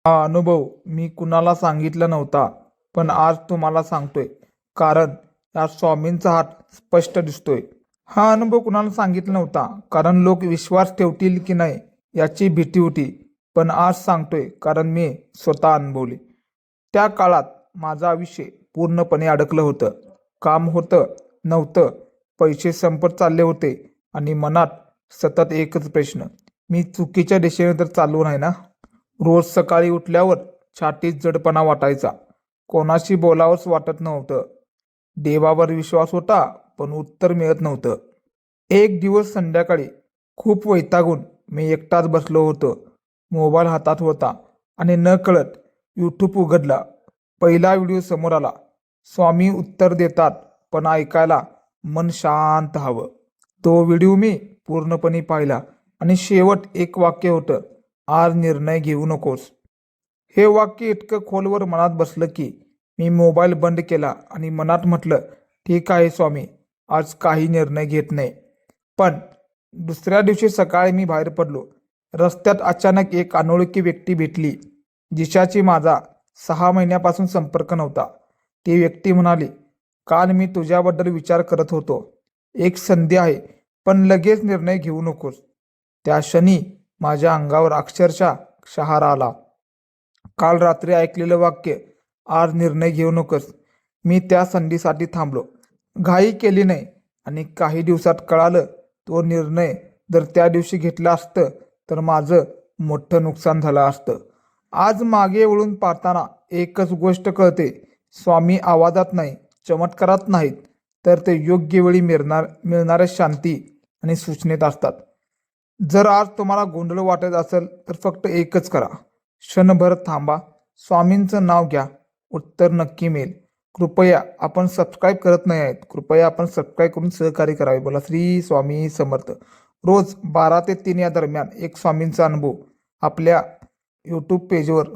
हा अनुभव मी कुणाला सांगितला नव्हता, पण आज तुम्हाला सांगतोय. कारण या स्वामींचा हात स्पष्ट दिसतोय. हा अनुभव कुणाला सांगितला नव्हता, कारण लोक विश्वास ठेवतील की नाही याची भीती होती. पण आज सांगतोय कारण मी स्वतः अनुभवले. त्या काळात माझं आयुष्य पूर्णपणे अडकलं होतं. काम होतं नव्हतं, पैसे संपत चालले होते आणि मनात सतत एकच प्रश्न, मी चुकीच्या दिशेने तर चालू नाही ना. रोज सकाळी उठल्यावर छातीत जडपणा वाटायचा. कोणाशी बोलावंच वाटत नव्हतं. देवावर विश्वास होता, पण उत्तर मिळत नव्हतं. एक दिवस संध्याकाळी खूप वैतागून मी एकटाच बसलो होतो. मोबाईल हातात होता आणि नकळत यूट्यूब उघडला. पहिला व्हिडिओ समोर आला. स्वामी उत्तर देतात, पण ऐकायला मन शांत हवं. तो व्हिडिओ मी पूर्णपणे पाहिला आणि शेवट एक वाक्य होतं, आज निर्णय घेऊ नकोस. हे वाक्य इतकं खोलवर मनात बसलं की मी मोबाईल बंद केला आणि मनात म्हटलं, ठीक आहे स्वामी, आज काही निर्णय घेत नाही. पण दुसऱ्या दिवशी सकाळी मी बाहेर पडलो. रस्त्यात अचानक एक अनोळखी व्यक्ती भेटली, जिच्याशी माझा 6 महिन्यापासून संपर्क नव्हता. ती व्यक्ती म्हणाली, काल मी तुझ्याबद्दल विचार करत होतो. एक संधी आहे, पण लगेच निर्णय घेऊ नकोस. त्या क्षणी माझ्या अंगावर अक्षरशः शहारा आला. काल रात्री ऐकलेलं वाक्य, आज निर्णय घेऊ नकोस. मी त्या संधीसाठी थांबलो. घाई केली नाही आणि काही दिवसात कळालं, तो निर्णय जर त्या दिवशी घेतला असतं तर माझं मोठं नुकसान झालं असतं. आज मागे वळून पाहताना एकच गोष्ट कळते, स्वामी आवाजात नाही, चमत्कारात नाहीत, तर ते योग्य वेळी मिळणाऱ्या शांती आणि सूचनेत असतात. जर आज तुम्हाला गोंधळ वाटत असेल तर फक्त एकच करा, क्षणभर थांबा, स्वामींचं नाव घ्या, उत्तर नक्की मिळेल. कृपया आपण सबस्क्राईब करत नाही आहेत, कृपया आपण सबस्क्राईब करून सहकार्य करावे. बोला श्री स्वामी समर्थ. रोज 12 ते 3 या दरम्यान एक स्वामींचा अनुभव आपल्या यूट्यूब पेजवर